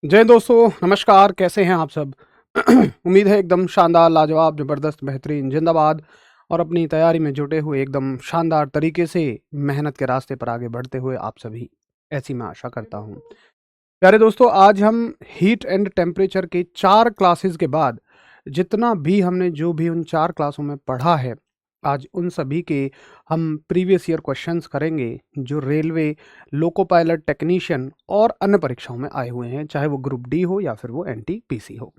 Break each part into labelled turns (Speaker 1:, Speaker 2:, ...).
Speaker 1: जय दोस्तों, नमस्कार। कैसे हैं आप सब? उम्मीद है एकदम शानदार, लाजवाब, ज़बरदस्त, बेहतरीन, ज़िंदाबाद और अपनी तैयारी में जुटे हुए एकदम शानदार तरीके से मेहनत के रास्ते पर आगे बढ़ते हुए आप सभी, ऐसी मैं आशा करता हूँ। प्यारे दोस्तों, आज हम हीट एंड टेम्परेचर के 4 क्लासेस के बाद जितना भी हमने जो भी उन 4 क्लासों में पढ़ा है, आज उन सभी के हम प्रीवियस ईयर क्वेश्चंस करेंगे जो रेलवे, लोको पायलट टेक्नीशियन और अन्य परीक्षाओं में आए हुए हैं, चाहे वो ग्रुप डी हो या फिर वो एनटीपीसी हो।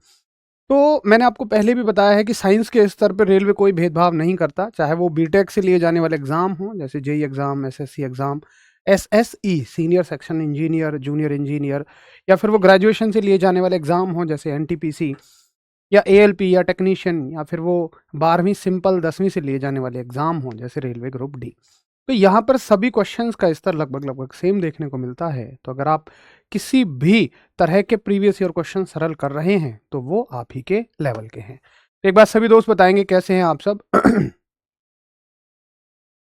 Speaker 1: तो मैंने आपको पहले भी बताया है कि साइंस के स्तर पर रेलवे कोई भेदभाव नहीं करता, चाहे वो बीटेक से लिए जाने वाले एग्ज़ाम हों, जैसे JEE exam, SSC exam, SSE senior section engineer, junior engineer, या फिर वो ग्रेजुएशन से लिए जाने वाले एग्ज़ाम हों जैसे एनटीपीसी या एएलपी या टेक्नीशियन, या फिर वो 12वीं सिंपल 10वीं से लिए जाने वाले एग्ज़ाम हों जैसे रेलवे ग्रुप डी। तो यहाँ पर सभी क्वेश्चंस का स्तर लगभग सेम देखने को मिलता है। तो अगर आप किसी भी तरह के प्रीवियस ईयर क्वेश्चन सरल कर रहे हैं तो वो आप ही के लेवल के हैं। तो एक बार सभी दोस्त बताएंगे कैसे हैं आप सब?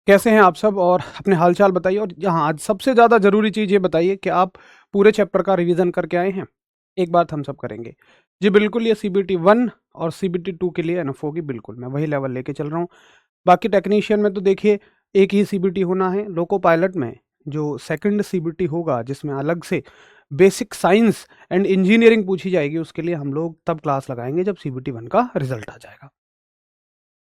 Speaker 1: कैसे हैं आप सब और अपने हालचाल बताइए। और यहाँ आज सबसे ज़्यादा ज़रूरी चीज़ ये बताइए कि आप पूरे चैप्टर का रिवीजन करके आए हैं। एक बात हम सब करेंगे जी, बिल्कुल। ये सीबीटी 1 और सीबीटी 2 के लिए एनएफ होगी, बिल्कुल मैं वही लेवल लेके चल रहा हूँ। बाकी टेक्नीशियन में तो देखिए एक ही सीबीटी होना है। लोको पायलट में जो सेकंड सीबीटी होगा जिसमें अलग से बेसिक साइंस एंड इंजीनियरिंग पूछी जाएगी, उसके लिए हम लोग तब क्लास लगाएंगे जब सीबीटी 1 का रिजल्ट आ जाएगा।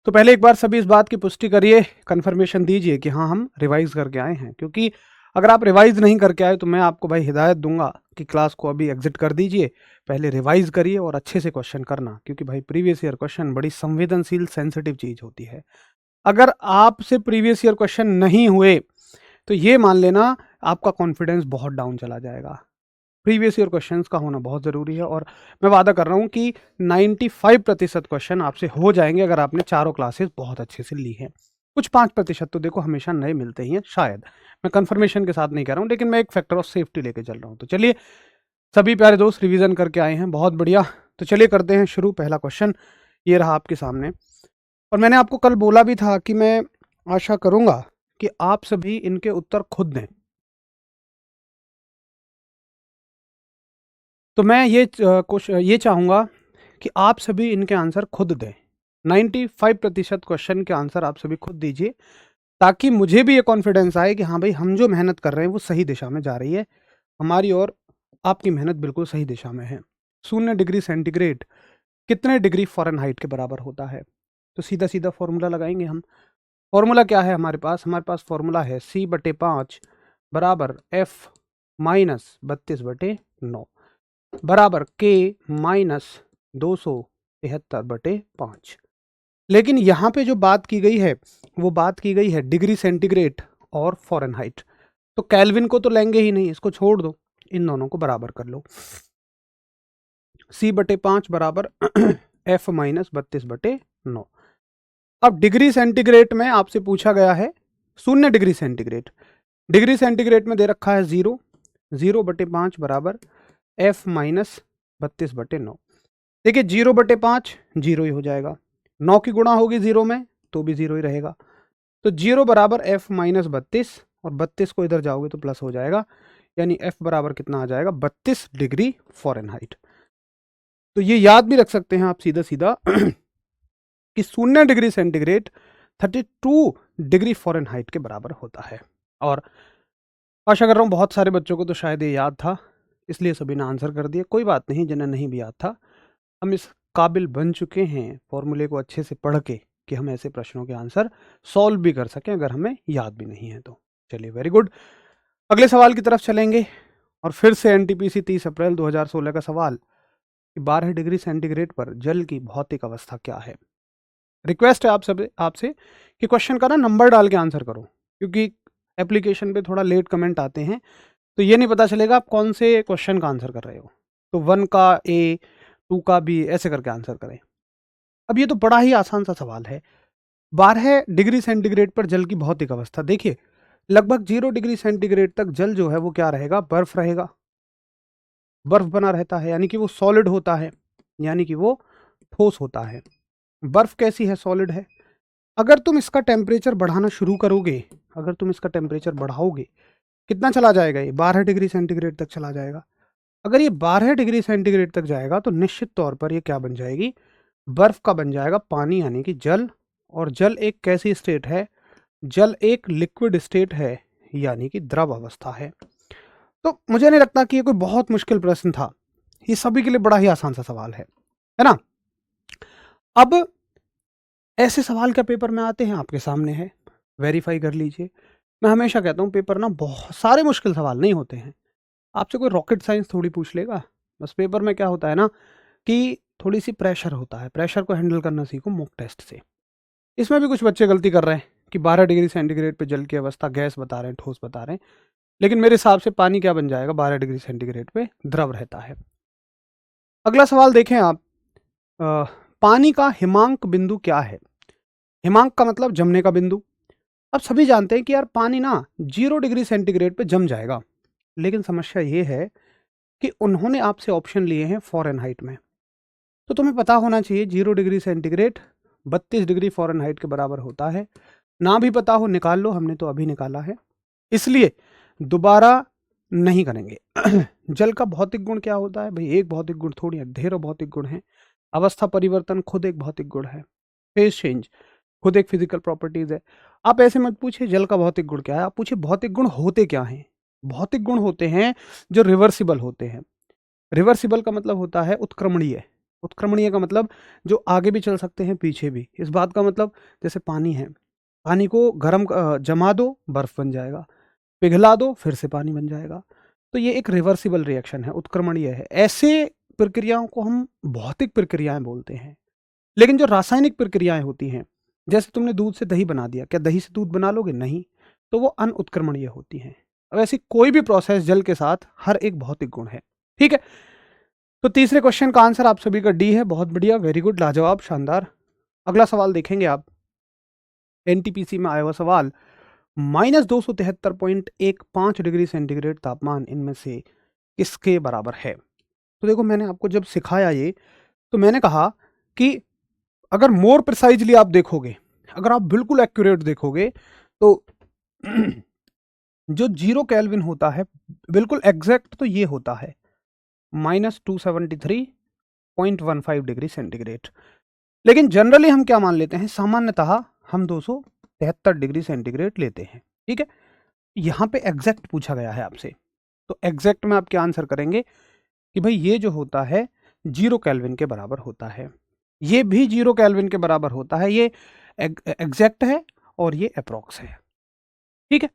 Speaker 1: तो पहले एक बार सभी इस बात की पुष्टि करिए, कंफर्मेशन दीजिए कि हाँ हम रिवाइज करके आए हैं। क्योंकि अगर आप रिवाइज नहीं करके आए तो मैं आपको भाई हिदायत दूंगा कि क्लास को अभी एग्जिट कर दीजिए, पहले रिवाइज करिए और अच्छे से क्वेश्चन करना। क्योंकि भाई प्रीवियस ईयर क्वेश्चन बड़ी संवेदनशील सेंसिटिव चीज़ होती है। अगर आपसे प्रीवियस ईयर क्वेश्चन नहीं हुए तो ये मान लेना आपका कॉन्फिडेंस बहुत डाउन चला जाएगा। प्रीवियस ईयर क्वेश्चंस का होना बहुत ज़रूरी है और मैं वादा कर रहा हूँ कि 95% क्वेश्चन आपसे हो जाएंगे अगर आपने चारों क्लासेस बहुत अच्छे से ली हैं। कुछ 5% तो देखो हमेशा नए मिलते ही हैं, शायद। मैं कंफर्मेशन के साथ नहीं कह रहा हूँ, लेकिन मैं एक फैक्टर ऑफ सेफ्टी लेके चल रहा हूँ। तो चलिए, सभी प्यारे दोस्त रिवीजन करके आए हैं, बहुत बढ़िया। तो चलिए करते हैं शुरू। पहला क्वेश्चन ये रहा आपके सामने, और मैंने आपको कल बोला भी था कि मैं आशा करूंगा कि आप सभी इनके उत्तर खुद दें। तो मैं ये चाहूँगा कि आप सभी इनके आंसर खुद दें। 95% क्वेश्चन के आंसर आप सभी खुद दीजिए, ताकि मुझे भी ये कॉन्फिडेंस आए कि हाँ भाई, हम जो मेहनत कर रहे हैं वो सही दिशा में जा रही है हमारी, और आपकी मेहनत बिल्कुल सही दिशा में है। 0 डिग्री सेंटीग्रेड कितने डिग्री फ़ारेनहाइट के बराबर होता है? तो सीधा सीधा फॉर्मूला लगाएंगे हम। फॉर्मूला क्या है हमारे पास? हमारे पास फॉर्मूला है C/5 बराबर F-32/9 बराबर K माइनस 273/5। लेकिन यहाँ पे जो बात की गई है वो बात की गई है डिग्री सेंटीग्रेड और फ़ारेनहाइट। तो केल्विन को तो लेंगे ही नहीं, इसको छोड़ दो, इन दोनों को बराबर कर लो। C/5 बराबर F-32/9। अब डिग्री सेंटीग्रेड में आपसे पूछा गया है 0 डिग्री सेंटीग्रेड। डिग्री सेंटीग्रेड में दे रखा है 0, 0/5 बराबर F-32/9। देखिए 0/5 जीरो ही हो जाएगा, 9 की गुणा होगी 0 में तो भी 0 ही रहेगा। तो 0 बराबर F-32, और 32 को इधर जाओगे तो प्लस हो जाएगा, यानी F बराबर कितना आ जाएगा? 32 डिग्री फ़ारेनहाइट। तो ये याद भी रख सकते हैं आप सीधा सीधा कि 0 डिग्री सेंटीग्रेड 32 डिग्री फ़ारेनहाइट के बराबर होता है। और आशा कर रहा हूँ बहुत सारे बच्चों को तो शायद ये याद था, इसलिए सभी ने आंसर कर दिया। कोई बात नहीं, जिन्हें नहीं भी याद था, हम इस काबिल बन चुके हैं फॉर्मूले को अच्छे से पढ़ के कि हम ऐसे प्रश्नों के आंसर सॉल्व भी कर सकें अगर हमें याद भी नहीं है तो। चलिए, वेरी गुड। अगले सवाल की तरफ चलेंगे, और फिर से एनटीपीसी 30 अप्रैल 2016 का सवाल कि 12 डिग्री सेंटीग्रेड पर जल की भौतिक अवस्था क्या है? रिक्वेस्ट है आपसे कि क्वेश्चन का ना नंबर डाल के आंसर करो, क्योंकि एप्लीकेशन पे थोड़ा लेट कमेंट आते हैं तो ये नहीं पता चलेगा आप कौन से क्वेश्चन का आंसर कर रहे हो। तो 1 का ए, 2 का बी, ऐसे करके आंसर करें। अब ये तो बड़ा ही आसान सा सवाल है। 12 डिग्री सेंटीग्रेड पर जल की भौतिक अवस्था, देखिए लगभग 0 डिग्री सेंटीग्रेड तक जल जो है वो क्या रहेगा? बर्फ रहेगा। बर्फ बना रहता है, यानी कि वो सॉलिड होता है, यानी कि वो ठोस होता है। बर्फ कैसी है? सॉलिड है। अगर तुम इसका टेम्परेचर बढ़ाना शुरू करोगे, अगर तुम इसका टेम्परेचर बढ़ाओगे, कितना चला जाएगा? ये 12 डिग्री सेंटीग्रेड तक चला जाएगा। अगर ये 12 डिग्री सेंटीग्रेड तक जाएगा तो निश्चित तौर पर ये क्या बन जाएगी, बर्फ का बन जाएगा पानी यानी कि जल। और जल एक कैसी स्टेट है, जल एक लिक्विड स्टेट है यानी कि द्रव अवस्था है। तो मुझे नहीं लगता कि ये कोई बहुत मुश्किल प्रश्न था, ये सभी के लिए बड़ा ही आसान सा सवाल है ना। अब ऐसे सवाल क्या पेपर में आते हैं, आपके सामने है, वेरीफाई कर लीजिए। मैं हमेशा कहता हूँ पेपर ना बहुत सारे मुश्किल सवाल नहीं होते हैं, आपसे कोई रॉकेट साइंस थोड़ी पूछ लेगा। बस पेपर में क्या होता है ना कि थोड़ी सी प्रेशर होता है, प्रेशर को हैंडल करना सीखो मॉक टेस्ट से। इसमें भी कुछ बच्चे गलती कर रहे हैं कि 12 डिग्री सेंटीग्रेड पे जल की अवस्था गैस बता रहे हैं, ठोस बता रहे हैं, लेकिन मेरे हिसाब से पानी क्या बन जाएगा, 12 डिग्री सेंटीग्रेड पे द्रव रहता है। अगला सवाल देखें आप, अ, पानी का हिमांक बिंदु क्या है। हिमांक का मतलब जमने का बिंदु। अब सभी जानते हैं कि यार पानी ना 0 डिग्री सेंटीग्रेड पे जम जाएगा, लेकिन समस्या ये है कि उन्होंने आपसे ऑप्शन लिए हैं फ़ारेनहाइट में। तो तुम्हें पता होना चाहिए 0 डिग्री सेंटीग्रेड 32 डिग्री फ़ारेनहाइट के बराबर होता है। ना भी पता हो निकाल लो, हमने तो अभी निकाला है, इसलिए दोबारा नहीं करेंगे। जल का भौतिक गुण क्या होता है भाई, एक भौतिक गुण थोड़ी है, ढेरों भौतिक गुण है। अवस्था परिवर्तन खुद एक भौतिक गुण है, फेज चेंज खुद एक फिजिकल प्रॉपर्टीज है। आप ऐसे मत पूछिए जल का भौतिक गुण क्या है, आप पूछिए भौतिक गुण होते क्या हैं। भौतिक गुण होते हैं जो रिवर्सिबल होते हैं। रिवर्सिबल का मतलब होता है उत्क्रमणीय। उत्क्रमणीय का मतलब जो आगे भी चल सकते हैं पीछे भी। इस बात का मतलब जैसे पानी है, पानी को गर्म जमा दो बर्फ बन जाएगा, पिघला दो फिर से पानी बन जाएगा। तो ये एक रिवर्सिबल रिएक्शन है, उत्क्रमणीय है। ऐसे प्रक्रियाओं को हम भौतिक प्रक्रियाएं बोलते हैं। लेकिन जो रासायनिक प्रक्रियाएं होती हैं, जैसे तुमने दूध से दही बना दिया, क्या दही से दूध बना लोगे, नहीं, तो वो अनउत्क्रमणीय होती हैं। अब ऐसी कोई भी प्रोसेस जल के साथ हर एक भौतिक गुण है, ठीक है। तो तीसरे क्वेश्चन का आंसर आप सभी का डी है, बहुत बढ़िया, वेरी गुड, लाजवाब, शानदार। अगला सवाल देखेंगे आप, एनटीपीसी में आया हुआ सवाल, -273.15 डिग्री सेंटीग्रेड तापमान इनमें से किसके बराबर है। तो देखो मैंने आपको जब सिखाया ये, तो मैंने कहा कि अगर मोर प्रिसाइजली आप देखोगे, अगर आप बिल्कुल एक्यूरेट देखोगे, तो जो 0 केल्विन होता है बिल्कुल एग्जैक्ट तो ये होता है -273.15 डिग्री सेंटीग्रेड। लेकिन जनरली हम क्या मान लेते हैं, सामान्यतः हम 273 डिग्री सेंटीग्रेड लेते हैं, ठीक है। यहाँ पे एग्जैक्ट पूछा गया है आपसे, तो एग्जैक्ट में आप क्या आंसर करेंगे कि भाई ये जो होता है 0 केल्विन के बराबर होता है, ये भी 0 केल्विन के बराबर होता है, ये एग्जैक्ट है और ये अप्रॉक्स है, ठीक है।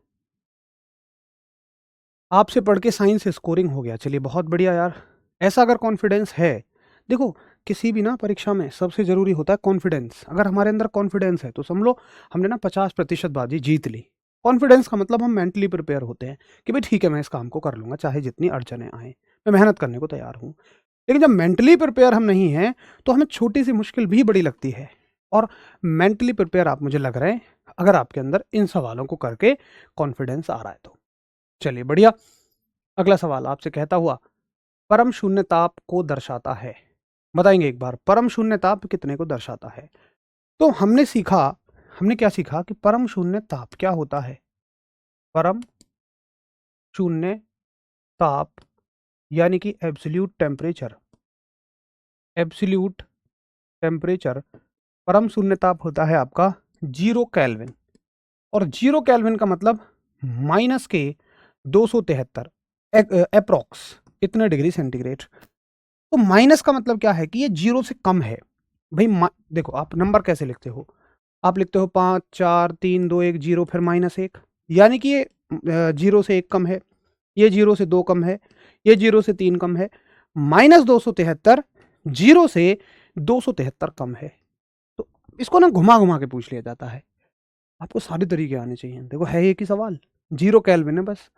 Speaker 1: आपसे पढ़ के साइंस स्कोरिंग हो गया, चलिए बहुत बढ़िया यार। ऐसा अगर कॉन्फिडेंस है, देखो किसी भी ना परीक्षा में सबसे जरूरी होता है कॉन्फिडेंस। अगर हमारे अंदर कॉन्फिडेंस है तो समझ लो हमने ना 50% बाजी जीत ली। कॉन्फिडेंस का मतलब हम मेंटली प्रिपेयर होते हैं कि भाई ठीक है मैं इस काम को कर लूंगा चाहे जितनी अड़चने आए, मैं मेहनत करने को तैयार हूँ। लेकिन जब मेंटली प्रिपेयर हम नहीं हैं तो हमें छोटी सी मुश्किल भी बड़ी लगती है। और मेंटली प्रिपेयर आप मुझे लग रहे हैं अगर आपके अंदर इन सवालों को करके कॉन्फिडेंस आ रहा है तो। चलिए बढ़िया, अगला सवाल आपसे कहता हुआ, परम शून्य ताप को दर्शाता है, बताएंगे एक बार परम शून्य ताप कितने को दर्शाता है। तो हमने सीखा, हमने क्या सीखा कि परम शून्य ताप क्या होता है। परम शून्य ताप यानी कि एब्सोल्यूट टेम्परेचर, एब्सोल्यूट टेम्परेचर, परम शून्य ताप होता है आपका 0 केल्विन। और 0 केल्विन का मतलब माइनस के 273 अप्रॉक्स कितने डिग्री सेंटीग्रेड। तो माइनस का मतलब क्या है कि ये 0 से कम है। भाई देखो आप नंबर कैसे लिखते हो, आप लिखते हो 5 4 3 2 1 0 फिर -1, यानी कि ये 0 से 1 कम है, ये 0 से 2 कम है, ये 0 से 3 कम है। -273 0 से 273 कम है। तो इसको ना घुमा घुमा के पूछ लिया जाता है, आपको सारे तरीके आने चाहिए। देखो है एक ही सवाल, 0 केल्विन है बस,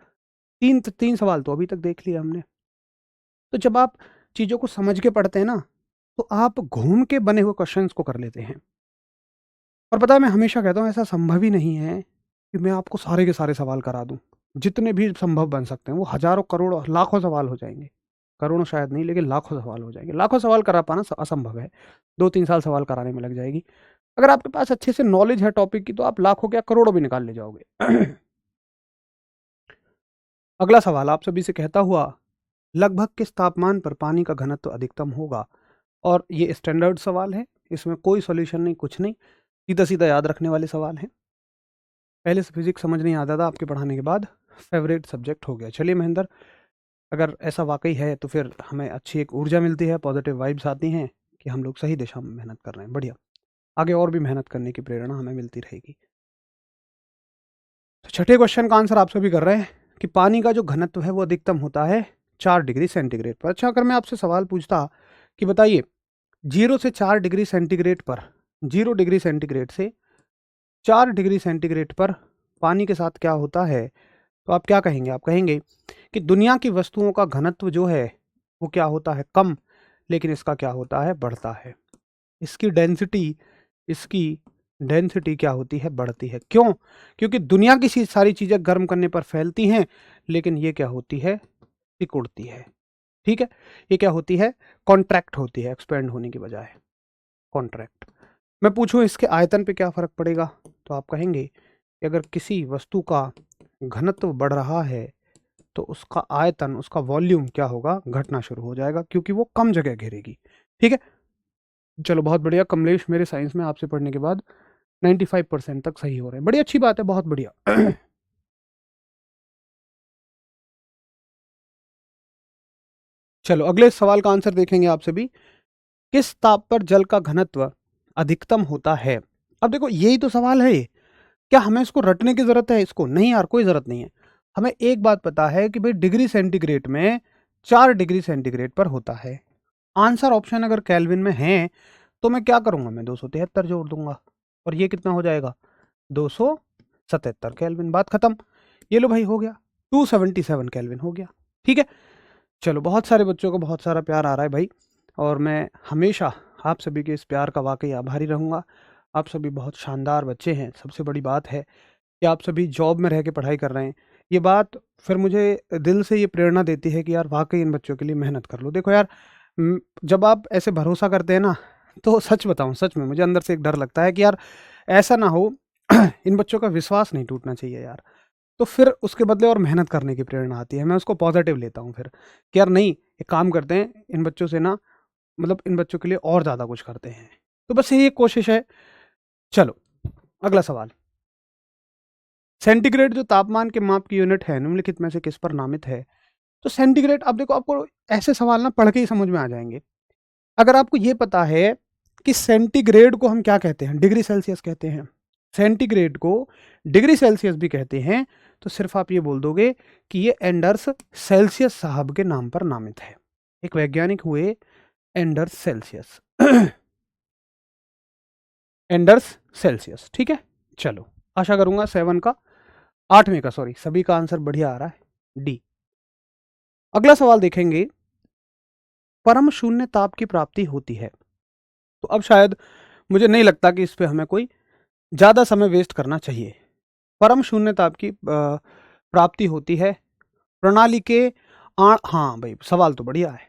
Speaker 1: तीन सवाल तो अभी तक देख लिया हमने। तो जब आप चीज़ों को समझ के पढ़ते हैं ना, तो आप घूम के बने हुए क्वेश्चंस को कर लेते हैं। और पता है मैं हमेशा कहता हूँ ऐसा संभव ही नहीं है कि मैं आपको सारे के सारे सवाल करा दूँ। जितने भी संभव बन सकते हैं वो हज़ारों करोड़ों लाखों सवाल हो जाएँगे। करोड़ों शायद नहीं, लेकिन लाखों सवाल हो जाएँगे। लाखों सवाल करा पाना असंभव है, 2-3 साल सवाल कराने में लग जाएगी। अगर आपके पास अच्छे से नॉलेज है टॉपिक की तो आप लाखों क्या करोड़ों भी निकाल ले जाओगे। अगला सवाल आप सभी से कहता हुआ, लगभग किस तापमान पर पानी का घनत्व अधिकतम होगा। और ये स्टैंडर्ड सवाल है, इसमें कोई सॉल्यूशन नहीं, कुछ नहीं, सीधा सीधा याद रखने वाले सवाल हैं। पहले से फिजिक्स समझ नहीं आता था, आपके पढ़ाने के बाद फेवरेट सब्जेक्ट हो गया। चलिए महेंद्र, अगर ऐसा वाकई है तो फिर हमें अच्छी एक ऊर्जा मिलती है, पॉजिटिव वाइब्स आती हैं कि हम लोग सही दिशा में मेहनत कर रहे हैं। बढ़िया, आगे और भी मेहनत करने की प्रेरणा हमें मिलती रहेगी। तो छठे क्वेश्चन का आंसर आप सभी कर रहे हैं कि पानी का जो घनत्व है वो अधिकतम होता है 4 डिग्री सेंटीग्रेड पर। अच्छा, अगर मैं आपसे सवाल पूछता कि बताइए 0 से 4 डिग्री सेंटीग्रेड पर, 0 डिग्री सेंटीग्रेड से 4 डिग्री सेंटीग्रेड पर पानी के साथ क्या होता है, तो आप क्या कहेंगे? आप कहेंगे कि दुनिया की वस्तुओं का घनत्व जो है वो क्या होता है? कम, लेकिन इसका क्या होता है? बढ़ता है। इसकी डेंसिटी क्या होती है? बढ़ती है। क्यों? क्योंकि दुनिया की सारी चीजें गर्म करने पर फैलती हैं, लेकिन ये क्या होती है? सिकुड़ती है। ठीक है, ये क्या होती है? कॉन्ट्रैक्ट होती है, एक्सपेंड होने की बजाय कॉन्ट्रैक्ट। मैं पूछूं इसके आयतन पे क्या फर्क पड़ेगा, तो आप कहेंगे कि अगर किसी वस्तु का घनत्व बढ़ रहा है तो उसका आयतन, उसका वॉल्यूम क्या होगा? घटना शुरू हो जाएगा, क्योंकि वो कम जगह घेरेगी। ठीक है, चलो बहुत बढ़िया कमलेश, मेरे साइंस में आपसे पढ़ने के बाद 95% तक सही हो रहे हैं। बड़ी अच्छी बात है, बहुत बढ़िया। चलो अगले सवाल का आंसर देखेंगे आप सभी। किस ताप पर जल का घनत्व अधिकतम होता है? अब देखो यही तो सवाल है। क्या हमें इसको रटने की जरूरत है? इसको नहीं यार, कोई जरूरत नहीं है। हमें एक बात पता है कि भाई डिग्री सेंटीग्रेड में 4 डिग्री सेंटीग्रेड पर होता है। आंसर ऑप्शन अगर केल्विन में है तो मैं क्या करूंगा? मैं 273 जोड़ दूंगा और ये कितना हो जाएगा? 277 केल्विन। बात खत्म। ये लो भाई, हो गया 277 केल्विन हो गया। ठीक है, चलो बहुत सारे बच्चों को बहुत सारा प्यार आ रहा है भाई, और मैं हमेशा आप सभी के इस प्यार का वाकई आभारी रहूँगा। आप सभी बहुत शानदार बच्चे हैं। सबसे बड़ी बात है कि आप सभी जॉब में रह के पढ़ाई कर रहे हैं। ये बात फिर मुझे दिल से ये प्रेरणा देती है कि यार वाकई इन बच्चों के लिए मेहनत कर लो। देखो यार, जब आप ऐसे भरोसा करते हैं ना, तो सच बताऊं, सच में मुझे अंदर से एक डर लगता है कि यार ऐसा ना हो इन बच्चों का विश्वास नहीं टूटना चाहिए यार। तो फिर उसके बदले और मेहनत करने की प्रेरणा आती है। मैं उसको पॉजिटिव लेता हूँ फिर कि यार नहीं, एक काम करते हैं इन बच्चों से ना, मतलब इन बच्चों के लिए और ज़्यादा कुछ करते हैं। तो बस यही एक कोशिश है। चलो अगला सवाल। सेंटीग्रेड जो तापमान के माप की यूनिट है निम्नलिखित में से किस पर नामित है? तो सेंटीग्रेड, अब देखो आपको ऐसे सवाल ना पढ़ के ही समझ में आ जाएंगे। अगर आपको ये पता है कि सेंटीग्रेड को हम क्या कहते हैं? डिग्री सेल्सियस कहते हैं। सेंटीग्रेड को डिग्री सेल्सियस भी कहते हैं, तो सिर्फ आप ये बोल दोगे कि ये एंडर्स सेल्सियस साहब के नाम पर नामित है। एक वैज्ञानिक हुए एंडर्स सेल्सियस। Anders Celsius. ठीक है, चलो आशा करूंगा 7 का, 8वें का, सॉरी, सभी का आंसर बढ़िया आ रहा है, डी। अगला सवाल देखेंगे। परम शून्य ताप की प्राप्ति होती है, तो अब शायद मुझे नहीं लगता कि इस पे हमें कोई ज्यादा समय वेस्ट करना चाहिए। परम शून्य ताप की प्राप्ति होती है प्रणाली के हाँ भाई, सवाल तो बढ़िया है,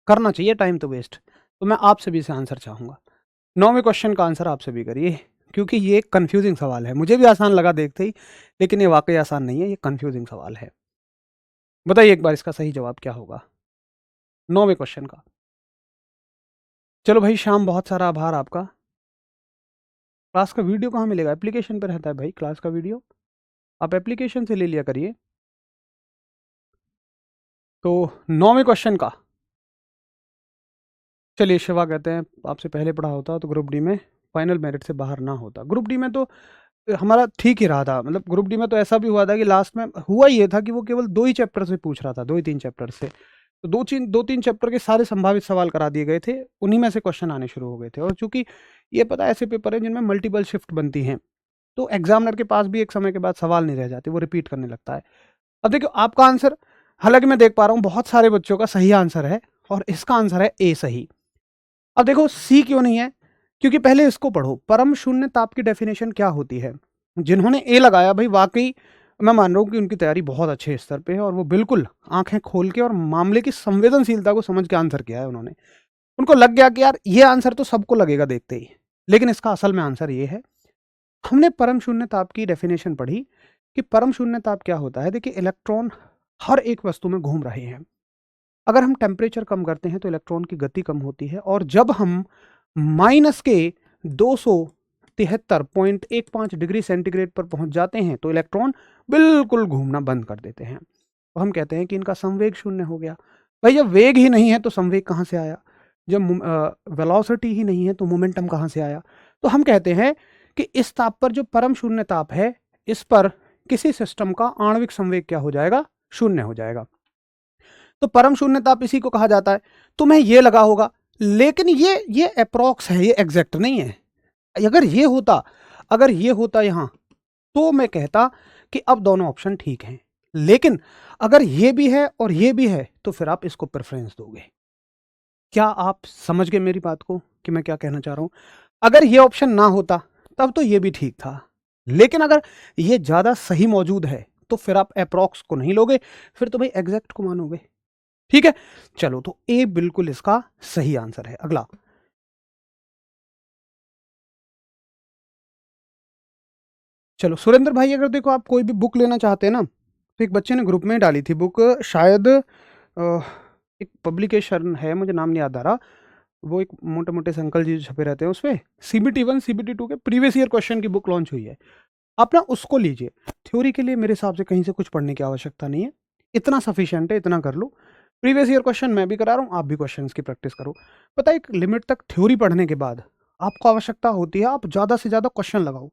Speaker 1: करना चाहिए, टाइम तो वेस्ट। तो मैं आप सभी से आंसर चाहूंगा। 9वें क्वेश्चन का आंसर आप सभी करिए, क्योंकि ये एक कंफ्यूजिंग सवाल है। मुझे भी आसान लगा देखते ही, लेकिन ये वाकई आसान नहीं है, ये कंफ्यूजिंग सवाल है। बताइए एक बार इसका सही जवाब क्या होगा 9वें क्वेश्चन का। चलो भाई श्याम, बहुत सारा आभार आपका। क्लास का वीडियो कहाँ मिलेगा? एप्लीकेशन पर रहता है भाई क्लास का वीडियो, आप एप्लीकेशन से ले लिया करिए। तो 9वें क्वेश्चन का, चलिए शिवा कहते हैं आपसे पहले पढ़ा होता तो ग्रुप डी में फाइनल मेरिट से बाहर ना होता। ग्रुप डी में तो हमारा ठीक ही रहा था, मतलब ग्रुप डी में तो ऐसा भी हुआ था कि लास्ट में हुआ ये था कि वो केवल 2 ही चैप्टर से पूछ रहा था, 2 ही 3 चैप्टर से। तो 2-3 चैप्टर के सारे संभावित सवाल करा दिए गए थे, उन्हीं में से क्वेश्चन आने शुरू हो गए थे। और चूंकि ये पता ऐसे पेपर है जिनमें मल्टीपल शिफ्ट बनती हैं, तो एग्जामिनर के पास भी एक समय के बाद सवाल नहीं रह जाते, वो रिपीट करने लगता है। अब देखो आपका आंसर, हालांकि मैं देख पा रहा हूँ बहुत सारे बच्चों का सही आंसर है, और इसका आंसर है ए सही। अब देखो सी क्यों नहीं है, क्योंकि पहले इसको पढ़ो, परम शून्य ताप की डेफिनेशन क्या होती है। जिन्होंने ए लगाया भाई, वाकई मैं मान रहा हूँ कि उनकी तैयारी बहुत अच्छे स्तर पे है, और वो बिल्कुल आंखें खोल के और मामले की संवेदनशीलता को समझ के आंसर किया है उन्होंने। उनको लग गया कि यार ये आंसर तो सबको लगेगा देखते ही, लेकिन इसका असल में आंसर ये है। हमने परम शून्य ताप की डेफिनेशन पढ़ी कि परम शून्य ताप क्या होता है। देखिए इलेक्ट्रॉन हर एक वस्तु में घूम रहे हैं। अगर हम टेम्परेचर कम करते हैं तो इलेक्ट्रॉन की गति कम होती है, और जब हम माइनस के 273.15 डिग्री सेंटीग्रेड पर पहुंच जाते हैं तो इलेक्ट्रॉन बिल्कुल घूमना बंद कर देते हैं। तो हम कहते हैं कि इनका संवेग शून्य हो गया। भाई जब वेग ही नहीं है तो संवेग कहाँ से आया? जब वेलोसिटी ही नहीं है तो मोमेंटम कहाँ से आया? तो हम कहते हैं कि इस ताप पर जो परम शून्य ताप है, इस पर किसी सिस्टम का आणविक संवेग क्या हो जाएगा? शून्य हो जाएगा। तो परम शून्य ताप इसी को कहा जाता है। तुम्हें ये लगा होगा, लेकिन ये अप्रोक्स है, ये एग्जैक्ट नहीं है। अगर ये होता यहां तो मैं कहता कि अब दोनों ऑप्शन ठीक हैं, लेकिन अगर ये भी है और ये भी है तो फिर आप इसको प्रेफरेंस दोगे। क्या आप समझ गए मेरी बात को कि मैं क्या कहना चाह रहा हूं? अगर ये ऑप्शन ना होता तब तो ये भी ठीक था, लेकिन अगर ये ज्यादा सही मौजूद है तो फिर आप अप्रोक्स को नहीं लोगे, फिर तो भाई एग्जैक्ट को मानोगे। ठीक है, चलो तो ए बिल्कुल इसका सही आंसर है। अगला, चलो सुरेंद्र भाई, अगर देखो आप कोई भी बुक लेना चाहते हैं ना, तो एक बच्चे ने ग्रुप में डाली थी बुक, शायद एक पब्लिकेशन है, मुझे नाम नहीं याद आ रहा, वो एक मोटे मोटे से अंकल जी जो छपे रहते हैं, उसमें CBT1 CBT2 के प्रीवियस ईयर क्वेश्चन की बुक लॉन्च हुई है। आप ना उसको लीजिए। थ्योरी के लिए मेरे हिसाब से कहीं से कुछ पढ़ने की आवश्यकता नहीं है, इतना सफिशियंट है, इतना कर लो। प्रीवियस ईयर क्वेश्चन मैं भी करा रहा हूँ, आप भी क्वेश्चन की प्रैक्टिस करो। पता है, एक लिमिट तक थ्योरी पढ़ने के बाद आपको आवश्यकता होती है आप ज़्यादा से ज़्यादा क्वेश्चन लगाओ,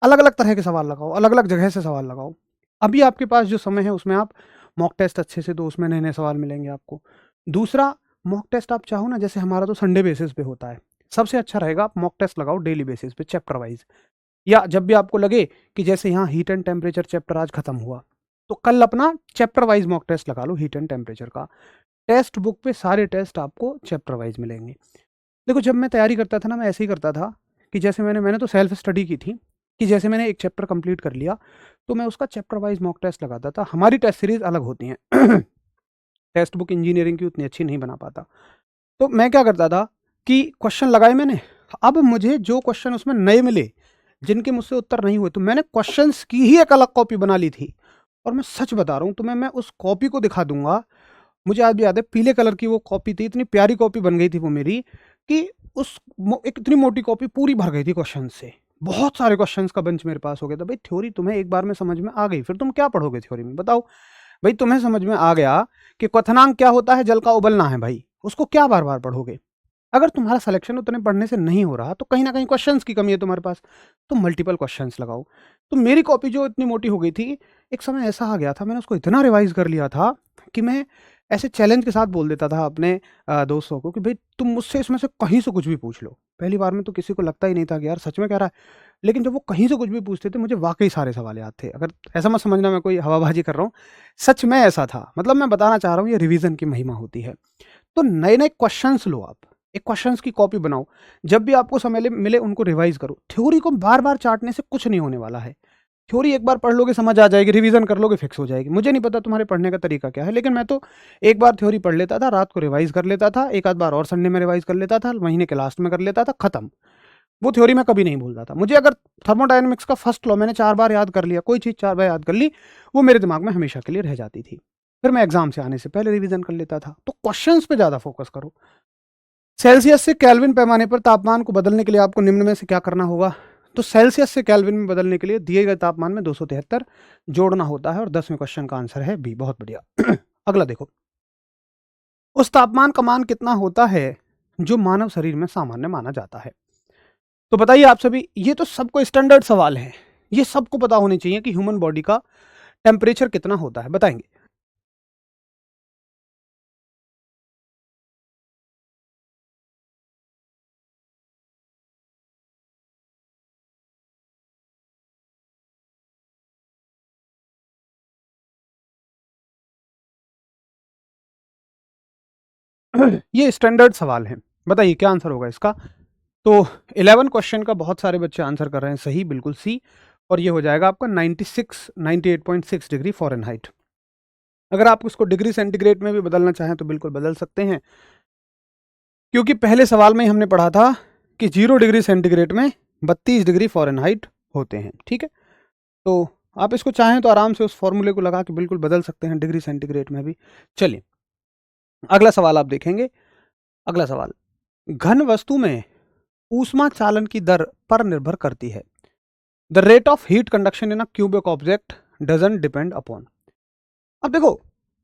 Speaker 1: अलग अलग तरह के सवाल लगाओ, अलग अलग जगह से सवाल लगाओ। अभी आपके पास जो समय है उसमें आप मॉक टेस्ट अच्छे से दो, उसमें नए नए सवाल मिलेंगे आपको। दूसरा, मॉक टेस्ट आप चाहो ना, जैसे हमारा तो संडे बेसिस पे होता है, सबसे अच्छा रहेगा आप मॉक टेस्ट लगाओ डेली बेसिस पे, चैप्टर वाइज। या जब भी आपको लगे कि जैसे यहाँ हीट एंड टेम्परेचर चैप्टर आज खत्म हुआ, तो कल अपना चैप्टर वाइज मॉक टेस्ट लगा लो हीट एंड टेम्परेचर का। टेस्ट बुक पे सारे टेस्ट आपको चैप्टर वाइज मिलेंगे। देखो जब मैं तैयारी करता था ना, मैं ऐसे ही करता था कि जैसे मैंने तो सेल्फ स्टडी की थी, कि जैसे मैंने एक चैप्टर कंप्लीट कर लिया तो मैं उसका चैप्टर वाइज मॉक टेस्ट लगाता था। हमारी टेस्ट सीरीज अलग होती हैं टेक्स्ट बुक इंजीनियरिंग की उतनी अच्छी नहीं बना पाता। तो मैं क्या करता था कि क्वेश्चन लगाए मैंने, अब मुझे जो क्वेश्चन उसमें नए मिले, जिनके मुझसे उत्तर नहीं हुए, तो मैंने क्वेश्चंस की ही एक अलग कॉपी बना ली थी। और मैं सच बता रहा हूँ तुम्हें, मैं उस कॉपी को दिखा दूंगा। मुझे आज भी याद है, पीले कलर की वो कॉपी थी, इतनी प्यारी कॉपी बन गई थी वो मेरी, कि एक इतनी मोटी कॉपी पूरी भर गई थी क्वेश्चन से। बहुत सारे क्वेश्चंस का बंच मेरे पास हो गया था। भाई थ्योरी तुम्हें एक बार में समझ में आ गई, फिर तुम क्या पढ़ोगे थ्योरी में? बताओ भाई, तुम्हें समझ में आ गया कि क्वथनांक क्या होता है, जल का उबलना है, भाई उसको क्या बार बार पढ़ोगे? अगर तुम्हारा सिलेक्शन उतने पढ़ने से नहीं हो रहा तो कहीं ना कहीं क्वेश्चंस की कमी है तुम्हारे पास, तो मल्टीपल क्वेश्चंस लगाओ। तो मेरी कॉपी जो इतनी मोटी हो गई थी, एक समय ऐसा आ गया था, मैंने उसको इतना रिवाइज कर लिया था कि मैं ऐसे चैलेंज के साथ बोल देता था अपने दोस्तों को कि भाई तुम मुझसे इसमें से कहीं से कुछ भी पूछ लो। पहली बार में तो किसी को लगता ही नहीं था कि यार सच में कह रहा है, लेकिन जब वो कहीं से कुछ भी पूछते थे, मुझे वाकई सारे सवाल याद थे। अगर ऐसा मत समझना मैं कोई हवाबाजी कर रहा हूँ, सच में ऐसा था। मतलब मैं बताना चाह रहा हूँ, ये रिवीजन की महिमा होती है। तो नए नए क्वेश्चंस लो आप, एक क्वेश्चंस की कॉपी बनाओ, जब भी आपको समय मिले उनको रिवाइज करो। थ्योरी को बार बार चाटने से कुछ नहीं होने वाला है। थ्योरी एक बार पढ़ लोगे समझ आ जाएगी, रिवीजन कर लोगे फिक्स हो जाएगी। मुझे नहीं पता तुम्हारे पढ़ने का तरीका क्या है, लेकिन मैं तो एक बार थ्योरी पढ़ लेता था, रात को रिवाइज कर लेता था, एक आध बार और संडे में रिवाइज कर लेता था, महीने के लास्ट में कर लेता था, खत्म। वो थ्योरी मैं कभी नहीं भूलता था। मुझे अगर थर्मोडायनेमिक्स का फर्स्ट लॉ मैंने 4 बार याद कर लिया, कोई चीज़ 4 बार याद कर ली, वो मेरे दिमाग में हमेशा के लिए रह जाती थी। फिर मैं एग्जाम से आने से पहले रिवीजन कर लेता था। तो क्वेश्चंस पे ज़्यादा फोकस करो। सेल्सियस से केल्विन पैमाने पर तापमान को बदलने के लिए आपको निम्न में से क्या करना होगा? तो सेल्सियस से केल्विन में बदलने के लिए दिए गए तापमान में 273 जोड़ना होता है, और 10वें क्वेश्चन का आंसर है बी। बहुत बढ़िया अगला देखो, उस तापमान का मान कितना होता है जो मानव शरीर में सामान्य माना जाता है? तो बताइए आप सभी, ये तो सबको स्टैंडर्ड सवाल है, ये सबको पता होनी चाहिए कि ह्यूमन बॉडी का टेम्परेचर कितना होता है, बताएंगे? ये स्टैंडर्ड सवाल है, बताइए क्या आंसर होगा इसका? तो 11 क्वेश्चन का बहुत सारे बच्चे आंसर कर रहे हैं सही, बिल्कुल सी। और ये हो जाएगा आपका 98.6 डिग्री फ़ारेनहाइट। अगर आप उसको डिग्री सेंटीग्रेड में भी बदलना चाहें तो बिल्कुल बदल सकते हैं, क्योंकि पहले सवाल में ही हमने पढ़ा था कि 0 डिग्री सेंटीग्रेड में 32 डिग्री फ़ारेनहाइट होते हैं। ठीक है, तो आप इसको चाहें तो आराम से उस फॉर्मूले को लगा के बिल्कुल बदल सकते हैं डिग्री सेंटीग्रेड में भी। चलिए अगला सवाल आप देखेंगे। अगला सवाल, घन वस्तु में ऊष्मा चालन की दर पर निर्भर करती है। The rate of heat conduction in a cubic object doesn't depend upon. अब देखो,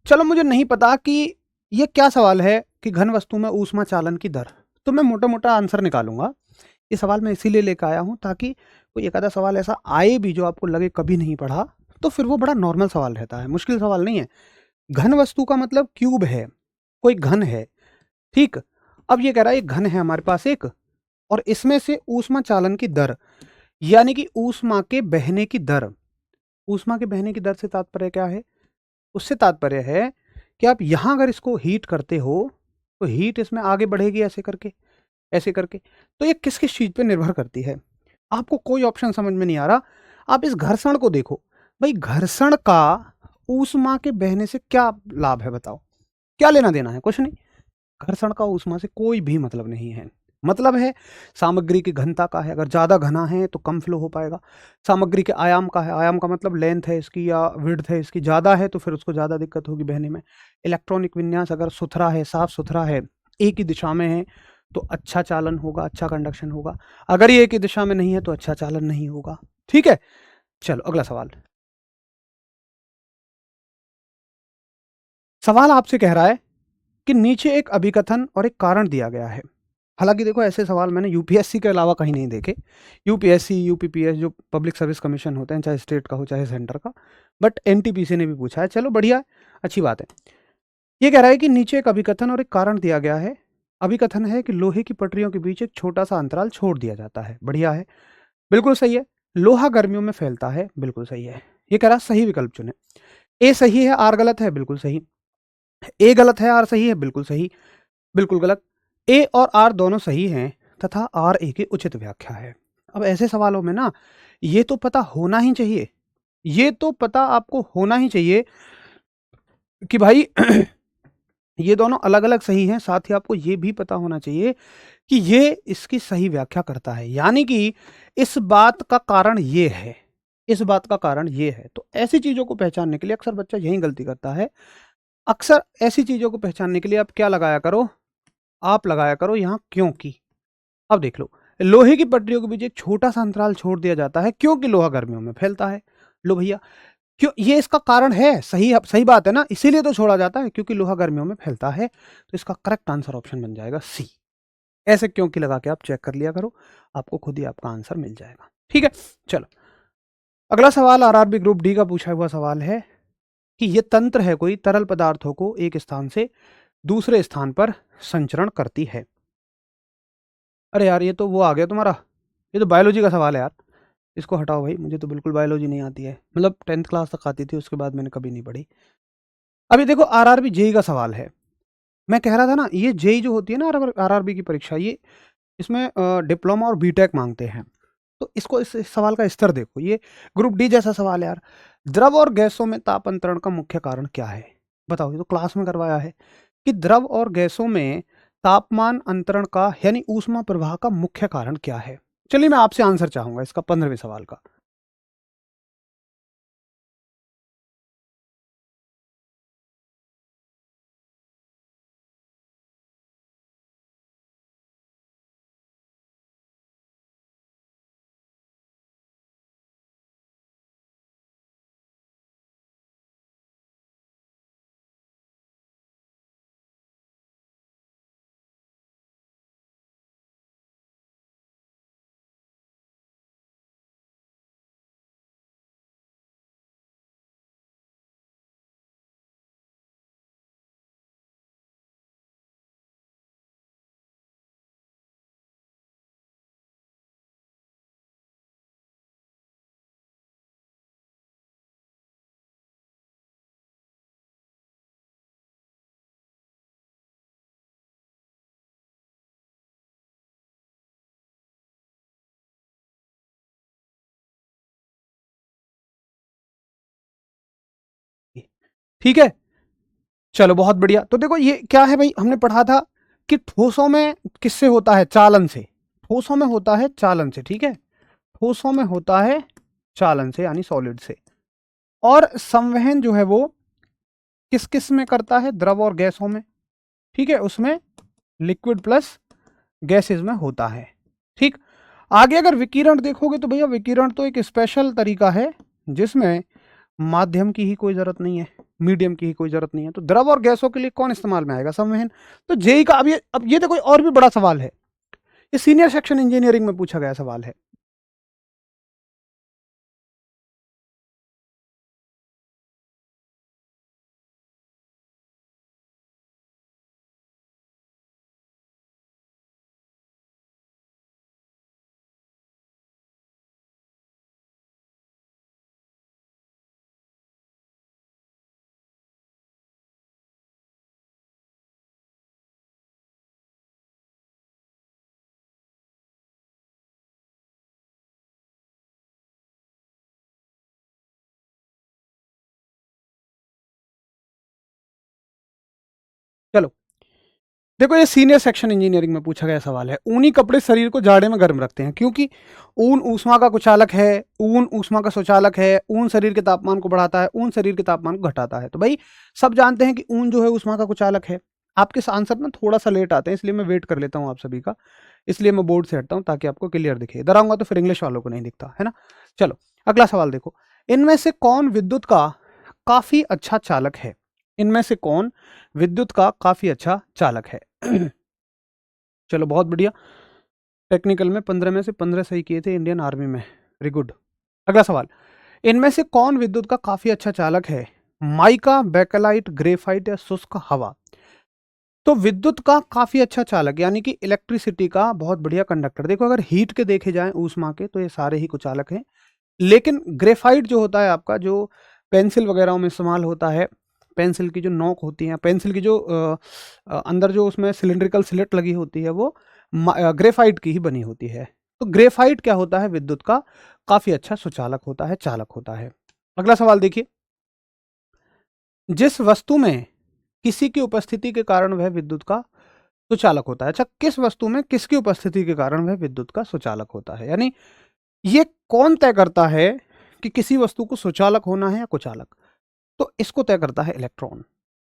Speaker 1: चलो मुझे नहीं पता कि ये क्या सवाल है कि घन वस्तु में ऊष्मा चालन की दर, तो मैं मोटा मोटा आंसर निकालूंगा। ये सवाल मैं इसीलिए लेकर आया हूं ताकि कोई एक आधा सवाल ऐसा आए भी जो आपको लगे कभी नहीं पढ़ा, तो फिर वो बड़ा नॉर्मल सवाल रहता है, मुश्किल सवाल नहीं है। घन वस्तु का मतलब क्यूब है, कोई घन है, ठीक। अब ये कह रहा है एक घन है हमारे पास एक, और इसमें से ऊष्मा चालन की दर, यानी कि ऊष्मा के बहने की दर। ऊष्मा के बहने की दर से तात्पर्य क्या है? उससे तात्पर्य है कि आप यहां अगर इसको हीट करते हो तो हीट इसमें आगे बढ़ेगी ऐसे करके, ऐसे करके। तो ये किस किस चीज पे निर्भर करती है? आपको कोई ऑप्शन समझ में नहीं आ रहा, आप इस घर्षण को देखो। भाई घर्षण का ऊष्मा के बहने से क्या लाभ है बताओ? क्या लेना देना है? कुछ नहीं। घर्षण का ऊष्मा से कोई भी मतलब नहीं है। मतलब है सामग्री की घनता का है, अगर ज़्यादा घना है तो कम फ्लो हो पाएगा। सामग्री के आयाम का है, आयाम का मतलब लेंथ है इसकी या विड्थ है इसकी, ज़्यादा है तो फिर उसको ज़्यादा दिक्कत होगी बहने में। इलेक्ट्रॉनिक विन्यास अगर सुथरा है, साफ सुथरा है, एक ही दिशा में है तो अच्छा चालन होगा, अच्छा कंडक्शन होगा। अगर ये एक ही दिशा में नहीं है तो अच्छा चालन नहीं होगा। ठीक है, चलो अगला सवाल। सवाल आपसे कह रहा है कि नीचे एक अभिकथन और एक कारण दिया गया है। हालांकि देखो ऐसे सवाल मैंने यूपीएससी के अलावा कहीं नहीं देखे। यूपीएससी, यूपीपीएस जो पब्लिक सर्विस कमीशन होते हैं, चाहे स्टेट का हो चाहे सेंटर का, बट एनटीपीसी ने भी पूछा है। चलो बढ़िया है, अच्छी बात है। ये कह रहा है कि नीचे एक अभिकथन और एक कारण दिया गया है। अभिकथन है कि लोहे की पटरियों के बीच एक छोटा सा अंतराल छोड़ दिया जाता है। बढ़िया है, बिल्कुल सही है। लोहा गर्मियों में फैलता है, बिल्कुल सही है। ये कह रहा सही विकल्प चुने। ए सही है, आर गलत है, बिल्कुल सही। ए गलत है, आर सही है, बिल्कुल सही। बिल्कुल गलत। ए और आर दोनों सही हैं तथा आर ए की उचित व्याख्या है। अब ऐसे सवालों में ना ये तो पता होना ही चाहिए, ये तो पता आपको होना ही चाहिए कि भाई ये दोनों अलग अलग सही हैं। साथ ही आपको ये भी पता होना चाहिए कि ये इसकी सही व्याख्या करता है, यानी कि इस बात का कारण ये है, इस बात का कारण ये है। तो ऐसी चीजों को पहचानने के लिए अक्सर बच्चा यही गलती करता है। अक्सर ऐसी चीजों को पहचानने के लिए आप क्या लगाया करो? आप लगाया करो यहाँ क्योंकि। अब देख लो, लोहे की पटरियों के बीच एक छोटा सा अंतराल छोड़ दिया जाता है क्योंकि लोहा गर्मियों में फैलता है। लो भैया, क्यों? ये इसका कारण है, सही सही बात है ना, इसीलिए तो छोड़ा जाता है क्योंकि लोहा गर्मियों में फैलता है। तो इसका करेक्ट आंसर ऑप्शन बन जाएगा सी। ऐसे क्योंकि लगा के आप चेक कर लिया करो, आपको खुद ही आपका आंसर मिल जाएगा। ठीक है, चलो अगला सवाल आरआरबी ग्रुप डी का पूछा हुआ सवाल है कि ये तंत्र है कोई तरल पदार्थों को एक स्थान से दूसरे स्थान पर संचरण करती है। अरे यार ये तो वो आ गया तुम्हारा, ये तो बायोलॉजी का सवाल है यार। इसको हटाओ भाई, मुझे तो बिल्कुल बायोलॉजी नहीं आती है, मतलब 10th क्लास तक आती थी, उसके बाद मैंने कभी नहीं पढ़ी। अभी देखो आरआरबी जेई का सवाल है। मैं कह रहा था ना, ये जेई जो होती है ना आरआरबी की परीक्षा, ये इसमें डिप्लोमा और बीटेक मांगते हैं। तो इसको इस सवाल का स्तर देखो, ये ग्रुप डी जैसा सवाल है यार। द्रव और गैसों में ताप अंतरण का मुख्य कारण क्या है? बताओ, ये तो क्लास में करवाया है कि द्रव और गैसों में तापमान अंतरण का यानी ऊष्मा प्रवाह का मुख्य कारण क्या है। चलिए मैं आपसे आंसर चाहूंगा इसका 15वें सवाल का। ठीक है, चलो बहुत बढ़िया। तो देखो ये क्या है भाई, हमने पढ़ा था कि ठोसों में किससे होता है? चालन से। ठोसों में होता है चालन से, ठीक है, ठोसों में होता है चालन से यानी सॉलिड से। और संवहन जो है वो किस किस में करता है? द्रव और गैसों में। ठीक है, उसमें लिक्विड प्लस गैसेज में होता है। ठीक, आगे अगर विकिरण देखोगे तो भैया विकिरण तो एक स्पेशल तरीका है जिसमें माध्यम की ही कोई जरूरत नहीं है, मीडियम की ही कोई जरूरत नहीं है। तो द्रव और गैसों के लिए कौन इस्तेमाल में आएगा? संवहन। तो जेई का अब ये देखो और भी बड़ा सवाल है, ये सीनियर सेक्शन इंजीनियरिंग में पूछा गया सवाल है। चलो देखो, ये सीनियर सेक्शन इंजीनियरिंग में पूछा गया सवाल है। ऊनी कपड़े शरीर को जाड़े में गर्म रखते हैं क्योंकि ऊन ऊष्मा का कुचालक है, ऊन ऊष्मा का सुचालक है, ऊन शरीर के तापमान को बढ़ाता है, ऊन शरीर के तापमान को घटाता है। तो भाई सब जानते हैं कि ऊन जो है ऊष्मा का कुचालक है। आपके आंसर में थोड़ा सा लेट आते हैं, इसलिए मैं वेट कर लेता हूँ आप सभी का, इसलिए मैं बोर्ड से हटता हूँ ताकि आपको क्लियर दिखे। इधर आऊंगा तो फिर इंग्लिश वालों को नहीं दिखता है ना। चलो अगला सवाल देखो, इनमें से कौन विद्युत का काफी अच्छा चालक है? इनमें से कौन विद्युत का काफी अच्छा चालक है? चलो बहुत बढ़िया, टेक्निकल में 15 में से 15 सही किए थे, इंडियन आर्मी में, वेरी गुड। अगला सवाल, इनमें से कौन विद्युत का काफी अच्छा चालक है? माइका, बेकेलाइट, ग्रेफाइट या शुष्क हवा? तो विद्युत का काफी अच्छा चालक यानी कि इलेक्ट्रिसिटी का बहुत बढ़िया कंडक्टर, देखो अगर हीट के देखे जाएं ऊष्मा के तो ये सारे ही कुचालक हैं, लेकिन ग्रेफाइट जो होता है आपका, जो पेंसिल वगैरह में इस्तेमाल होता है, पेंसिल की जो नोक होती है, पेंसिल की जो अंदर जो उसमें सिलिंड्रिकल स्लिट लगी होती है, वो ग्रेफाइट की ही बनी होती है। तो ग्रेफाइट क्या होता है? विद्युत का काफी अच्छा सुचालक होता है, चालक होता है। अगला सवाल देखिए, जिस वस्तु में किसी की उपस्थिति के कारण वह विद्युत का सुचालक होता है। अच्छा, किस वस्तु में किसकी उपस्थिति के कारण वह विद्युत का सुचालक होता है, यानी ये कौन तय करता है कि किसी वस्तु को सुचालक होना है या कुचालक? तो इसको तय करता है इलेक्ट्रॉन।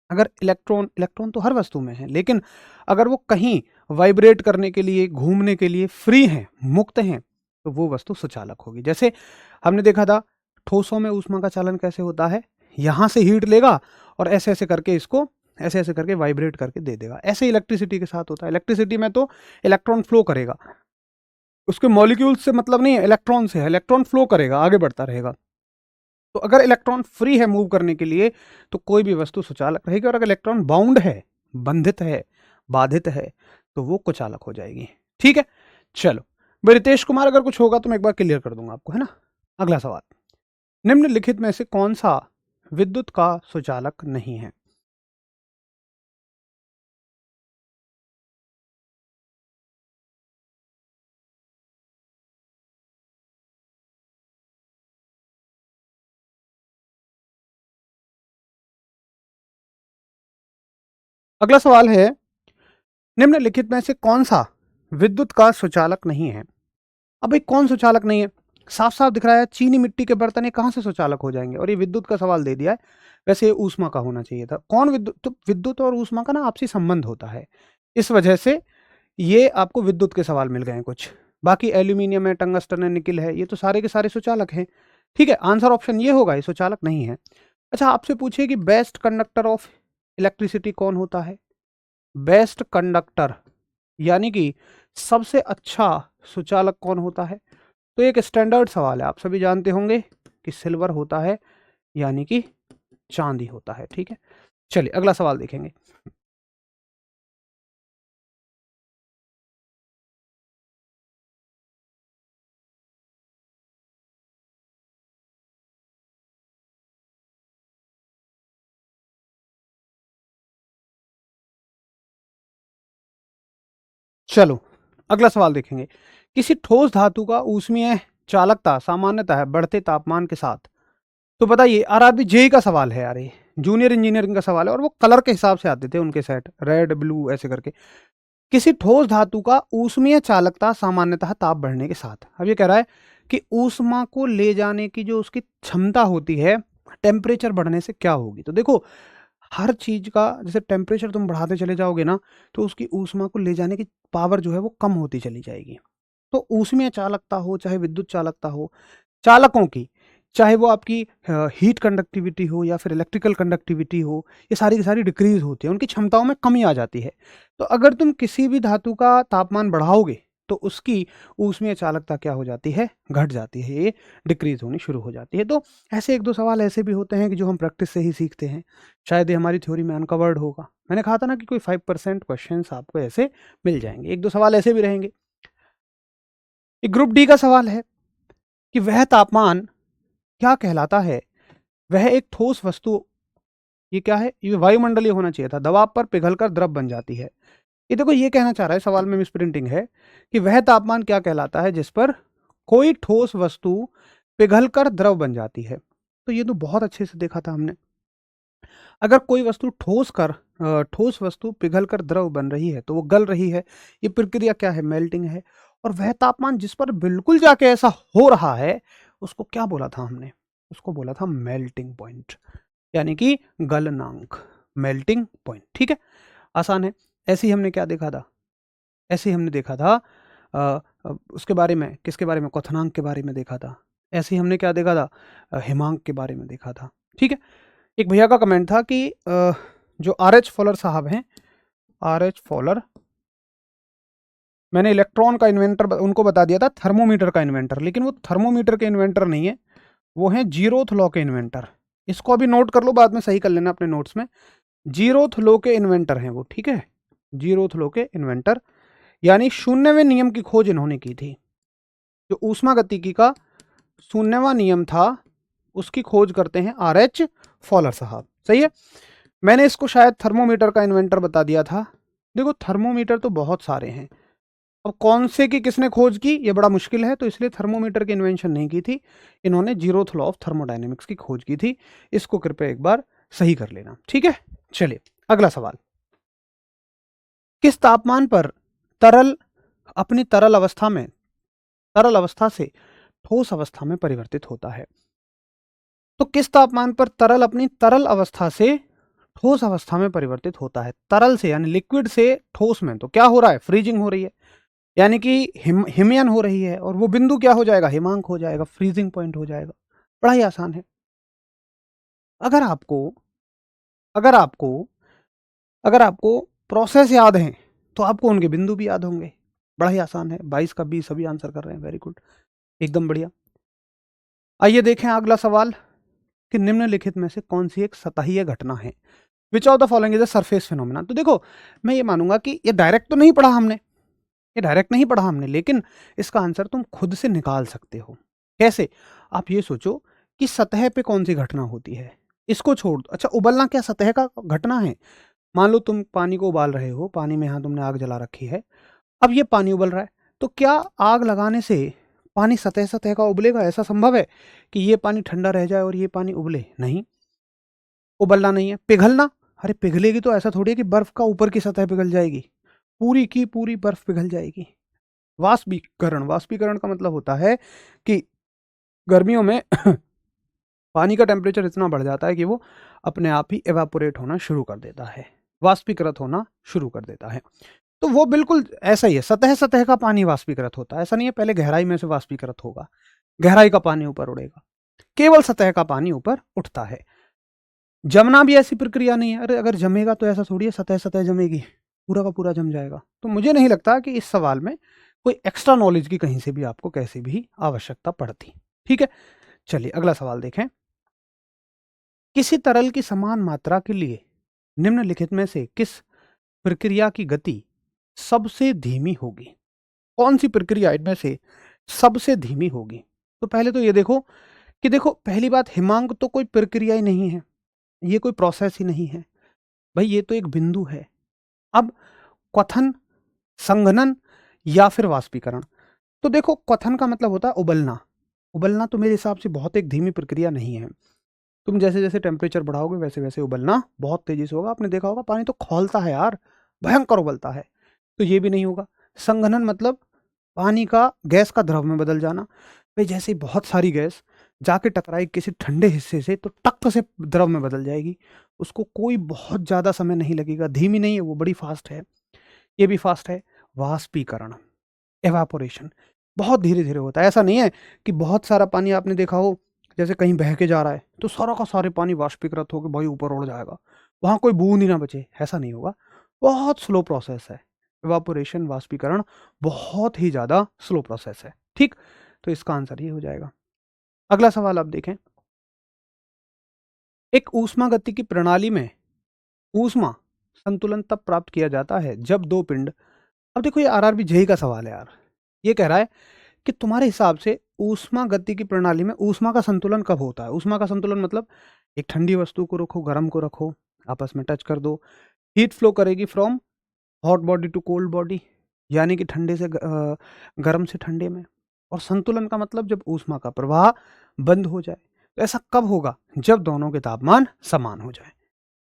Speaker 1: अगर इलेक्ट्रॉन इलेक्ट्रॉन तो हर वस्तु में है, लेकिन अगर वो कहीं वाइब्रेट करने के लिए, घूमने के लिए फ्री हैं, मुक्त हैं, तो वो वस्तु सुचालक होगी। जैसे हमने देखा था ठोसों में ऊष्मा का चालन कैसे होता है, यहां से हीट लेगा और ऐसे ऐसे करके इसको ऐसे ऐसे करके वाइब्रेट करके दे देगा। ऐसे इलेक्ट्रिसिटी के साथ होता है। इलेक्ट्रिसिटी में तो इलेक्ट्रॉन फ्लो करेगा, उसके मॉलिक्यूल्स से मतलब नहीं है, इलेक्ट्रॉन से है, इलेक्ट्रॉन फ्लो करेगा, आगे बढ़ता रहेगा। तो अगर इलेक्ट्रॉन फ्री है मूव करने के लिए तो कोई भी वस्तु सुचालक रहेगी, और अगर इलेक्ट्रॉन बाउंड है, बंधित है, बाधित है, तो वो कुचालक हो जाएगी। ठीक है, चलो भाई रितेश कुमार, अगर कुछ होगा तो मैं एक बार क्लियर कर दूंगा आपको, है ना। अगला सवाल, निम्नलिखित में से कौन सा विद्युत का सुचालक नहीं है? अगला सवाल है, निम्नलिखित में से कौन सा विद्युत का सुचालक नहीं है? अब भाई कौन सुचालक नहीं है? साफ साफ दिख रहा है, चीनी मिट्टी के बर्तन ये कहाँ से सुचालक हो जाएंगे? और ये विद्युत का सवाल दे दिया है, वैसे ये ऊष्मा का होना चाहिए था। कौन विद्युत? तो विद्युत और ऊष्मा का ना आपसी संबंध होता है, इस वजह से ये आपको विद्युत के सवाल मिल गए हैं कुछ। बाकी एल्यूमिनियम है, टंगस्टन है, निकिल है, ये तो सारे के सारे सुचालक हैं। ठीक है, आंसर ऑप्शन ये होगा, ये सुचालक नहीं है। अच्छा, आपसे पूछिए कि बेस्ट कंडक्टर ऑफ इलेक्ट्रिसिटी कौन होता है? बेस्ट कंडक्टर यानी कि सबसे अच्छा सुचालक कौन होता है? तो एक स्टैंडर्ड सवाल है, आप सभी जानते होंगे कि सिल्वर होता है, यानी कि चांदी होता है। ठीक है, चलिए अगला सवाल देखेंगे। चलो अगला सवाल देखेंगे, किसी ठोस धातु का ऊष्मीय चालकता सामान्यतः बढ़ते तापमान के साथ। तो बताइए, आरआरबी जेई का सवाल है यार, ये जूनियर इंजीनियरिंग का सवाल है, और वो कलर के हिसाब से आते थे उनके सेट, रेड ब्लू ऐसे करके। किसी ठोस धातु का ऊष्मीय चालकता सामान्यतः ताप बढ़ने के साथ। अब ये कह रहा है कि ऊष्मा को ले जाने की जो उसकी क्षमता होती है टेम्परेचर बढ़ने से क्या होगी? तो देखो, हर चीज़ का जैसे टेम्परेचर तुम बढ़ाते चले जाओगे ना, तो उसकी ऊष्मा को ले जाने की पावर जो है वो कम होती चली जाएगी। तो ऊष्मीय चालकता हो, चाहे विद्युत चालकता हो, चालकों की, चाहे वो आपकी हीट कंडक्टिविटी हो या फिर इलेक्ट्रिकल कंडक्टिविटी हो, ये सारी की सारी डिक्रीज़ होती है, उनकी क्षमताओं में कमी आ जाती है। तो अगर तुम किसी भी धातु का तापमान बढ़ाओगे, तो उसकी ऊष्मीय चालकता क्या हो जाती है? घट जाती है, ये डिक्रीज़ होनी शुरू हो जाती है। तो ऐसे 1-2 सवाल ऐसे भी होते हैं कि जो हम प्रैक्टिस से ही सीखते हैं। शायद ये हमारी थ्योरी में अनकवर्ड होगा। मैंने कहा था ना कि कोई 5% क्वेश्चंस आपको ऐसे मिल जाएँगे। 1-2 सवाल ऐसे भी रहेंगे। एक ग्रुप डी का सवाल है कि वह तापमान क्या कहलाता है? वह एक ठोस वस्तु, ये क्या है? ये वायुमंडलीय होना चाहिए था, दबाव पर पिघलकर द्रव बन जाती है। ये देखो ये कहना चाह रहा है, सवाल में मिसप्रिंटिंग है कि वह तापमान क्या कहलाता है जिस पर कोई ठोस वस्तु पिघलकर द्रव बन जाती है। तो ये तो बहुत अच्छे से देखा था हमने। अगर कोई वस्तु ठोस वस्तु पिघलकर द्रव बन रही है तो वो गल रही है। ये प्रक्रिया क्या है? मेल्टिंग है। और वह तापमान जिस पर बिल्कुल जाके ऐसा हो रहा है, उसको क्या बोला था हमने? उसको बोला था मेल्टिंग पॉइंट, यानी कि गलनांक, मेल्टिंग पॉइंट। ठीक है, आसान है। ऐसे ही हमने क्या देखा था? ऐसे ही हमने देखा था उसके बारे में, किसके बारे में? क्वथनांक के बारे में देखा था। ऐसे ही हमने क्या देखा था? हिमांक के बारे में देखा था। ठीक है। एक भैया का कमेंट था कि जो आर.एच. फॉलर साहब हैं, आर.एच. फॉलर, मैंने इलेक्ट्रॉन का इन्वेंटर उनको बता दिया था, थर्मोमीटर का इन्वेंटर, लेकिन वो थर्मोमीटर के इन्वेंटर नहीं है, वो हैं जीरोथ लॉ के इन्वेंटर। इसको अभी नोट कर लो, बाद में सही कर लेना अपने नोट्स में। जीरोथ लॉ के इन्वेंटर हैं वो। ठीक है, जीरोथ लॉ के इन्वेंटर, यानी शून्यवें नियम की खोज इन्होंने की थी। जो ऊष्मागतिकी का शून्यवां नियम था, उसकी खोज करते हैं आर.एच. फॉलर साहब। सही है। मैंने इसको शायद थर्मोमीटर का इन्वेंटर बता दिया था। देखो थर्मोमीटर तो बहुत सारे हैं, अब कौन से की किसने खोज की ये बड़ा मुश्किल है, तो इसलिए थर्मोमीटर की इन्वेंशन नहीं की थी, इन्होंने जीरोथ लॉ ऑफ थर्मोडायनेमिक्स की खोज की थी। इसको कृपया एक बार सही कर लेना। ठीक है, चलिए अगला सवाल। किस तापमान पर तरल अपनी तरल अवस्था से ठोस अवस्था में परिवर्तित होता है? तो किस तापमान पर तरल अपनी तरल अवस्था से ठोस अवस्था में परिवर्तित होता है? तरल से यानी लिक्विड से ठोस में तो क्या हो रहा है? फ्रीजिंग हो रही है, यानी कि हिमयन हो रही है, और वो बिंदु क्या हो जाएगा? हिमांक हो जाएगा, फ्रीजिंग पॉइंट हो जाएगा। बड़ा ही आसान है। अगर आपको अगर आपको अगर आपको प्रोसेस याद है तो आपको उनके बिंदु भी याद होंगे। बड़ा ही आसान है। 22 का 20 सभी आंसर कर रहे हैं, वेरी गुड, एकदम बढ़िया। आइए देखें अगला सवाल कि निम्नलिखित में से कौन सी एक सतहीय घटना है? Which of the following is a surface phenomena? तो देखो मैं ये मानूंगा कि ये डायरेक्ट तो नहीं पढ़ा हमने, लेकिन इसका आंसर तुम खुद से निकाल सकते हो। कैसे? आप ये सोचो कि सतह पे कौन सी घटना होती है, इसको छोड़ दो। अच्छा, उबलना क्या सतह का घटना है? मान लो तुम पानी को उबाल रहे हो, पानी में यहाँ तुमने आग जला रखी है, अब ये पानी उबल रहा है, तो क्या आग लगाने से पानी सतह सतह का उबलेगा? ऐसा संभव है कि ये पानी ठंडा रह जाए और ये पानी उबले? नहीं, उबलना नहीं है। पिघलना, अरे पिघलेगी तो ऐसा थोड़ी है कि बर्फ का ऊपर की सतह पिघल जाएगी, पूरी की पूरी बर्फ पिघल जाएगी। वाष्पीकरण का मतलब होता है कि गर्मियों में पानी का टेम्परेचर इतना बढ़ जाता है कि वो अपने आप ही एवापोरेट होना शुरू कर देता है, वाष्पीकृत होना शुरू कर देता है। तो वो बिल्कुल ऐसा ही है, सतह सतह का पानी वाष्पीकृत होता है। ऐसा नहीं है पहले गहराई में से वाष्पीकृत होगा, गहराई का पानी ऊपर उड़ेगा, केवल सतह का पानी ऊपर उठता है। जमना भी ऐसी प्रक्रिया नहीं है। अरे अगर जमेगा तो ऐसा थोड़ी है सतह सतह जमेगी, पूरा का पूरा जम जाएगा। तो मुझे नहीं लगता कि इस सवाल में कोई एक्स्ट्रा नॉलेज की कहीं से भी आपको कैसे भी आवश्यकता पड़ती। ठीक है, चलिए अगला सवाल देखें। किसी तरल की समान मात्रा के लिए निम्नलिखित में से किस प्रक्रिया की गति सबसे धीमी होगी? कौन सी प्रक्रिया इनमें से सबसे धीमी होगी? तो पहले तो ये देखो कि देखो पहली बात, हिमांक तो कोई प्रक्रिया ही नहीं है, ये कोई प्रोसेस ही नहीं है भाई, ये तो एक बिंदु है। अब क्वथन, संघनन या फिर वाष्पीकरण, तो देखो क्वथन का मतलब होता है उबलना। उबलना तो मेरे हिसाब से बहुत एक धीमी प्रक्रिया नहीं है। तुम जैसे जैसे टेम्परेचर बढ़ाओगे वैसे वैसे उबलना बहुत तेजी से होगा। आपने देखा होगा पानी तो खौलता है यार, भयंकर उबलता है, तो ये भी नहीं होगा। संघनन मतलब पानी का गैस का द्रव में बदल जाना। भाई जैसे बहुत सारी गैस जाके टकराई किसी ठंडे हिस्से से तो टक से द्रव में बदल जाएगी। उसको कोई बहुत ज़्यादा समय नहीं लगेगा, धीमी नहीं है वो, बड़ी फास्ट है। ये भी फास्ट है। वाष्पीकरण, एवापोरेशन, बहुत धीरे धीरे होता है। ऐसा नहीं है कि बहुत सारा पानी आपने देखा हो जैसे कहीं बह के जा रहा है तो सारा का सारे पानी वाष्पीकृत होकर भाई ऊपर उड़ जाएगा, वहां कोई बूंद ही ना बचे, ऐसा नहीं होगा। बहुत स्लो प्रोसेस है इवापोरेशन, वाष्पीकरण, बहुत ही ज़्यादा स्लो प्रोसेस है। ठीक, तो इसका आंसर ये हो जाएगा। अगला सवाल आप देखें, एक ऊष्मागतिकी प्रणाली में ऊष्मा संतुलन तब प्राप्त किया जाता है जब दो पिंड, अब देखो ये आरआरबी जेई का सवाल है यार। ये कह रहा है कि तुम्हारे हिसाब से ऊष्मागतिकी प्रणाली में ऊष्मा का संतुलन कब होता है। ऊष्मा का संतुलन मतलब एक ठंडी वस्तु को रखो, गर्म को रखो, आपस में टच कर दो, हीट फ्लो करेगी from hot body to cold body, यानी कि ठंडे से गर्म से ठंडे में। और संतुलन का मतलब जब ऊष्मा का प्रवाह बंद हो जाए। तो ऐसा कब होगा, जब दोनों के तापमान समान हो जाए,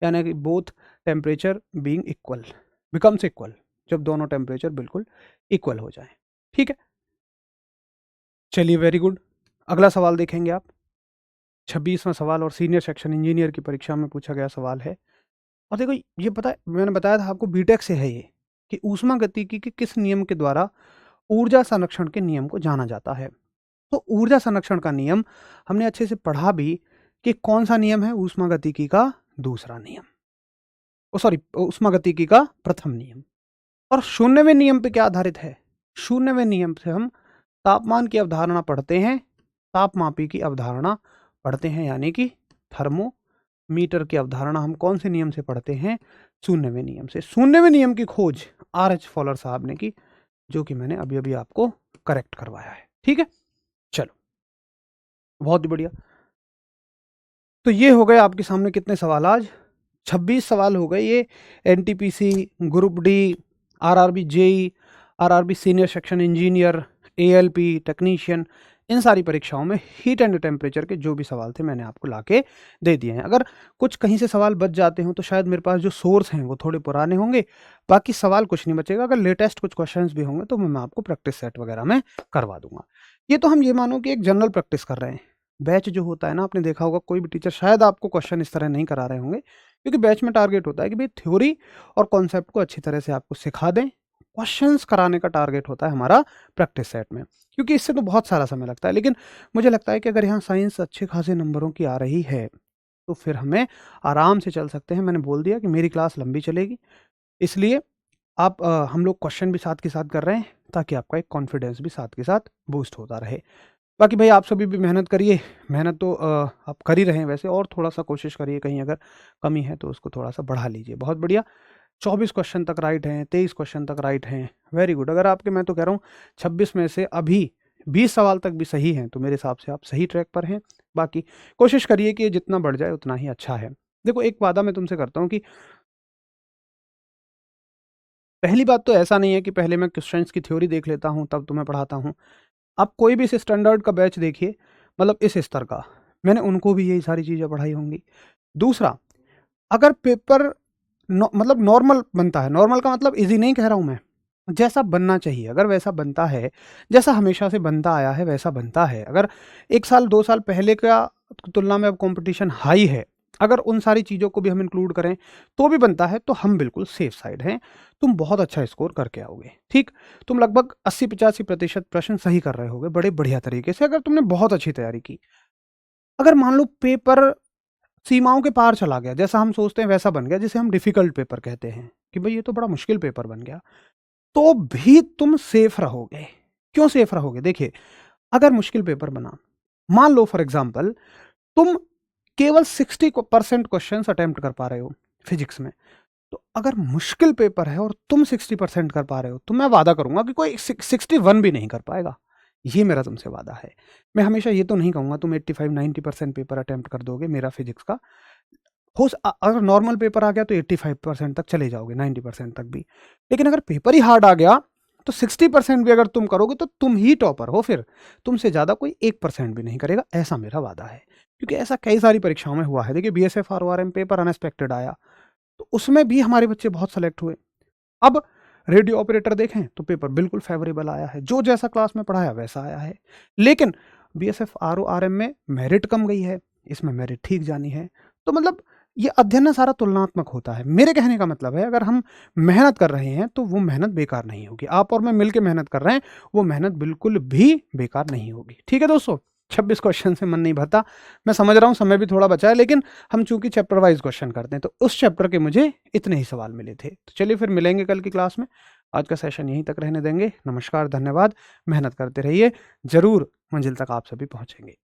Speaker 1: यानी कि both temperature being equal becomes equal, जब दोनों टेम्परेचर बिल्कुल इक्वल हो जाए। ठीक है, चलिए वेरी गुड। अगला सवाल देखेंगे आप, 26वां सवाल और सीनियर सेक्शन इंजीनियर की परीक्षा में पूछा गया सवाल है। और देखो ये पता है, मैंने बताया था आपको बीटेक से है ये, कि ऊष्मागतिकी के किस नियम के द्वारा ऊर्जा संरक्षण के नियम को जाना जाता है। तो ऊर्जा संरक्षण का नियम हमने अच्छे से पढ़ा भी कि कौन सा नियम है, ऊष्मागतिकी का दूसरा नियम, सॉरी ऊष्मागतिकी का प्रथम नियम। और शून्यवें नियम पे क्या आधारित है, शून्यवें नियम से हम तापमान की अवधारणा पढ़ते हैं, तापमापी की अवधारणा पढ़ते हैं, यानी कि थर्मोमीटर की अवधारणा हम कौन से नियम से पढ़ते हैं, शून्यवें नियम से। शून्यवें नियम की खोज आर.एच. फॉलर साहब ने की, जो कि मैंने अभी अभी आपको करेक्ट करवाया है। ठीक है, चलो बहुत ही बढ़िया। तो ये हो गए आपके सामने कितने सवाल आज, 26 सवाल हो गए। ये NTPC, group D, RRB JE, RRB senior section engineer, ALP technician, इन सारी परीक्षाओं में हीट एंड टेम्परेचर के जो भी सवाल थे मैंने आपको लाके दे दिए हैं। अगर कुछ कहीं से सवाल बच जाते हो तो शायद मेरे पास जो सोर्स हैं वो थोड़े पुराने होंगे, बाकी सवाल कुछ नहीं बचेगा। अगर लेटेस्ट कुछ क्वेश्चंस भी होंगे तो मैं आपको प्रैक्टिस सेट वगैरह में करवा दूंगा। ये तो हम ये मानो कि एक जनरल प्रैक्टिस कर रहे हैं। बैच जो होता है ना, आपने देखा होगा कोई भी टीचर शायद आपको क्वेश्चन इस तरह नहीं करा रहे होंगे, क्योंकि बैच में टारगेट होता है कि भाई थ्योरी और कॉन्सेप्ट को अच्छी तरह से आपको सिखा दें। क्वेश्चंस कराने का टारगेट होता है हमारा प्रैक्टिस सेट में, क्योंकि इससे तो बहुत सारा समय लगता है। लेकिन मुझे लगता है कि अगर यहाँ साइंस अच्छे खासे नंबरों की आ रही है तो फिर हमें आराम से चल सकते हैं। मैंने बोल दिया कि मेरी क्लास लंबी चलेगी, इसलिए आप हम लोग क्वेश्चन भी साथ के साथ कर रहे हैं ताकि आपका एक कॉन्फिडेंस भी साथ के साथ बूस्ट होता रहे। बाकी भाई आप सभी भी मेहनत करिए, मेहनत तो आप कर ही रहे हैं वैसे, और थोड़ा सा कोशिश करिए, कहीं अगर कमी है तो उसको थोड़ा सा बढ़ा लीजिए। बहुत बढ़िया, 24 क्वेश्चन तक राइट हैं, 23 क्वेश्चन तक राइट हैं, वेरी गुड। अगर आपके, मैं तो कह रहा हूँ 26 में से अभी 20 सवाल तक भी सही हैं तो मेरे हिसाब से आप सही ट्रैक पर हैं। बाकी कोशिश करिए कि जितना बढ़ जाए उतना ही अच्छा है। देखो एक वादा मैं तुमसे करता हूँ कि पहली बात तो ऐसा नहीं है कि पहले मैं क्वेश्चंस की थ्योरी देख लेता हूँ तब तुम्हें पढ़ाता हूँ। आप कोई भी इस स्टैंडर्ड का बैच देखिए, मतलब इस स्तर का, मैंने उनको भी यही सारी चीज़ें पढ़ाई होंगी। दूसरा, अगर पेपर मतलब नॉर्मल बनता है, नॉर्मल का मतलब इजी नहीं कह रहा हूँ मैं, जैसा बनना चाहिए अगर वैसा बनता है, जैसा हमेशा से बनता आया है वैसा बनता है, अगर 1 साल 2 साल पहले का तुलना में अब कंपटीशन हाई है, अगर उन सारी चीज़ों को भी हम इंक्लूड करें तो भी बनता है, तो हम बिल्कुल सेफ साइड हैं। तुम बहुत अच्छा स्कोर करके आओगे। ठीक, तुम लगभग 80-85% प्रश्न सही कर रहे होगे बड़े बढ़िया तरीके से, अगर तुमने बहुत अच्छी तैयारी की। अगर मान लो पेपर सीमाओं के पार चला गया, जैसा हम सोचते हैं वैसा बन गया, जिसे हम डिफिकल्ट पेपर कहते हैं कि भाई ये तो बड़ा मुश्किल पेपर बन गया, तो भी तुम सेफ रहोगे। क्यों सेफ रहोगे, देखिए अगर मुश्किल पेपर बना, मान लो फॉर एग्जाम्पल तुम केवल 60% क्वेश्चन अटेम्प्ट कर पा रहे हो फिजिक्स में, तो अगर मुश्किल पेपर है और तुम 60% कर पा रहे हो तो मैं वादा करूंगा कि कोई 61 भी नहीं कर पाएगा। ये मेरा तुमसे वादा है। मैं हमेशा ये तो नहीं कहूंगा तुम 85-90% पेपर अटेम्प्ट कर दोगे मेरा फिजिक्स का। अगर नॉर्मल पेपर आ गया तो 85% तक चले जाओगे, 90% तक भी। लेकिन अगर पेपर ही हार्ड आ गया तो 60% भी अगर तुम करोगे तो तुम ही टॉपर हो, फिर तुमसे ज़्यादा कोई 1% भी नहीं करेगा, ऐसा मेरा वादा है। क्योंकि ऐसा कई सारी परीक्षाओं में हुआ है। देखिए बीएसएफ आरओआरएम पेपर अनएक्सपेक्टेड आया तो उसमें भी हमारे बच्चे बहुत सेलेक्ट हुए। अब रेडियो ऑपरेटर देखें तो पेपर बिल्कुल फेवरेबल आया है, जो जैसा क्लास में पढ़ाया वैसा आया है। लेकिन BSF RO RM में मेरिट कम गई है, इसमें मेरिट ठीक जानी है। तो मतलब ये अध्ययन ना सारा तुलनात्मक होता है। मेरे कहने का मतलब है अगर हम मेहनत कर रहे हैं तो वो मेहनत बेकार नहीं होगी। आप और मैं मिलके मेहनत कर रहे हैं, वो मेहनत बिल्कुल भी बेकार नहीं होगी। ठीक है दोस्तों, 26 क्वेश्चन से मन नहीं भरता। मैं समझ रहा हूँ समय भी थोड़ा बचा है, लेकिन हम चूंकि चैप्टर वाइज क्वेश्चन करते हैं तो उस चैप्टर के मुझे इतने ही सवाल मिले थे। तो चलिए फिर मिलेंगे कल की क्लास में। आज का सेशन यहीं तक रहने देंगे। नमस्कार, धन्यवाद। मेहनत करते रहिए, जरूर मंजिल तक आप सभी पहुंचेंगे।